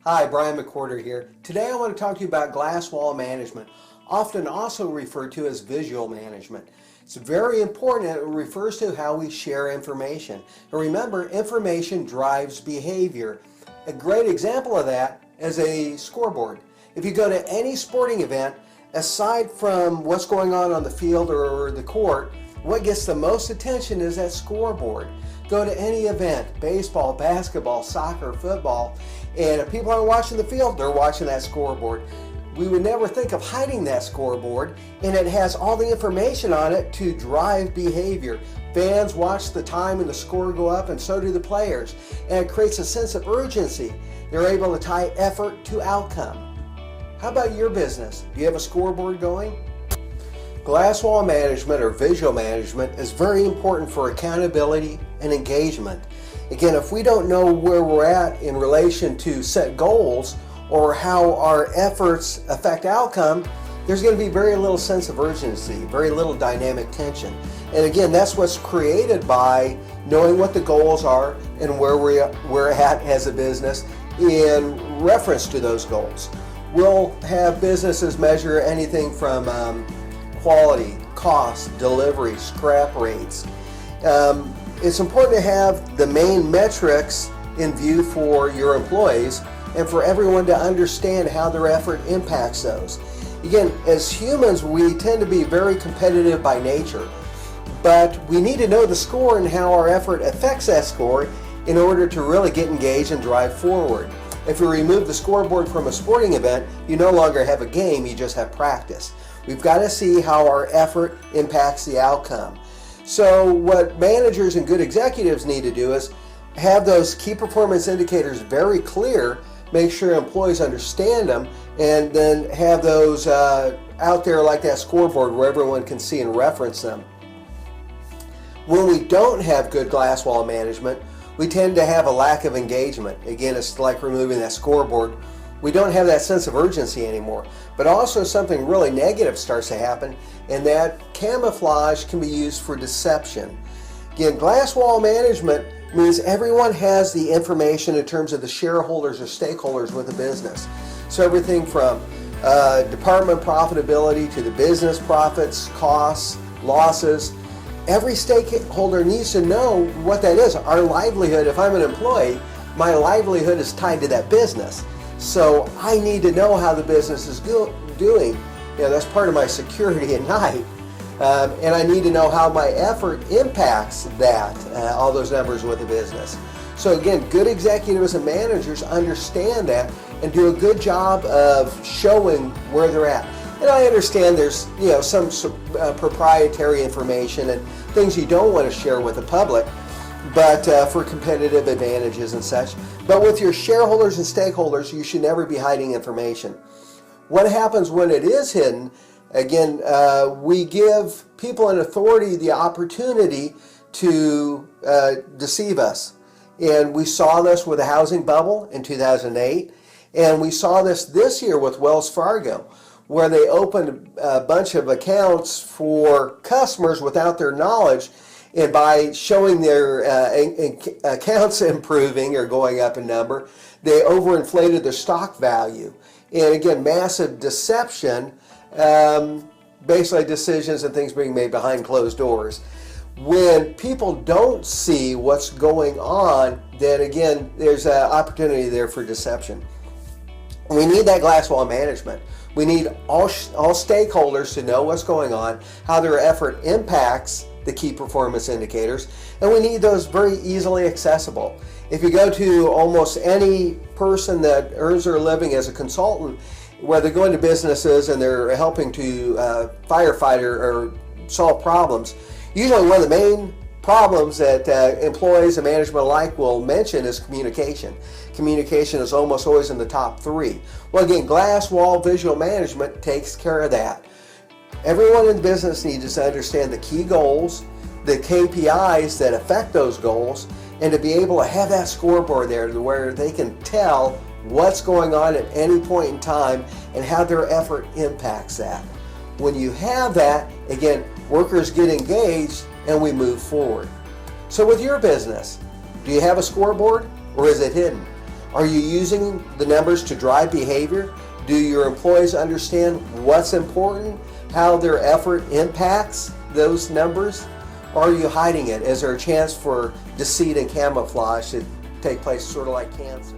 Hi, Brian McWhorter here. Today I want to talk to you about glass wall management, often also referred to as visual management. It's very important and it refers to how we share information. And remember, information drives behavior. A great example of that is a scoreboard. If you go to any sporting event, aside from what's going on the field or the court, what gets the most attention is that scoreboard. Go to any event, baseball, basketball, soccer, football, and if people aren't watching the field, they're watching that scoreboard. We would never think of hiding that scoreboard, and it has all the information on it to drive behavior. Fans watch the time and the score go up, and so do the players, and it creates a sense of urgency. They're able to tie effort to outcome. How about your business? Do you have a scoreboard going? Glass wall management or visual management is very important for accountability and engagement. Again, if we don't know where we're at in relation to set goals or how our efforts affect outcome, there's going to be very little sense of urgency, very little dynamic tension. And again, that's what's created by knowing what the goals are and where we're at as a business in reference to those goals. We'll have businesses measure anything from quality, cost, delivery, scrap rates. It's important to have the main metrics in view for your employees and for everyone to understand how their effort impacts those. Again, as humans, we tend to be very competitive by nature, but we need to know the score and how our effort affects that score in order to really get engaged and drive forward. If you remove the scoreboard from a sporting event, you no longer have a game, you just have practice. We've got to see how our effort impacts the outcome. So what managers and good executives need to do is have those key performance indicators very clear, make sure employees understand them, and then have those out there like that scoreboard where everyone can see and reference them. When we don't have good glass wall management, we tend to have a lack of engagement. Again, it's like removing that scoreboard. We don't have that sense of urgency anymore. But also something really negative starts to happen, and that camouflage can be used for deception. Again, glass wall management means everyone has the information in terms of the shareholders or stakeholders with the business. So everything from department profitability to the business profits, costs, losses. Every stakeholder needs to know what that is. Our livelihood, if I'm an employee, my livelihood is tied to that business. So I need to know how the business is doing. That's part of my security at night. And I need to know how my effort impacts that, all those numbers with the business. So again, good executives and managers understand that and do a good job of showing where they're at. And I understand there's some proprietary information and things you don't want to share with the public, but for competitive advantages and such. But with your shareholders and stakeholders, you should never be hiding information. What happens when it is hidden? Again, we give people in authority the opportunity to deceive us. And we saw this with the housing bubble in 2008, and we saw this year with Wells Fargo, where they opened a bunch of accounts for customers without their knowledge, and by showing their accounts improving or going up in number, they overinflated their stock value. And again, massive deception, basically decisions and things being made behind closed doors. When people don't see what's going on, then again, there's an opportunity there for deception. We need that glass wall management. We need all stakeholders to know what's going on, how their effort impacts the key performance indicators, and we need those very easily accessible. If you go to almost any person that earns their living as a consultant, where they're going to businesses and they're helping to firefight or solve problems, usually one of the main problems that employees and management alike will mention is communication. Communication is almost always in the top three. Well, again, glass wall visual management takes care of that. Everyone in business needs to understand the key goals, the KPIs that affect those goals, and to be able to have that scoreboard there where they can tell what's going on at any point in time and how their effort impacts that. When you have that, again, workers get engaged and we move forward. So with your business, do you have a scoreboard or is it hidden? Are you using the numbers to drive behavior? Do your employees understand what's important, how their effort impacts those numbers? Or are you hiding it? Is there a chance for deceit and camouflage to take place, sort of like cancer?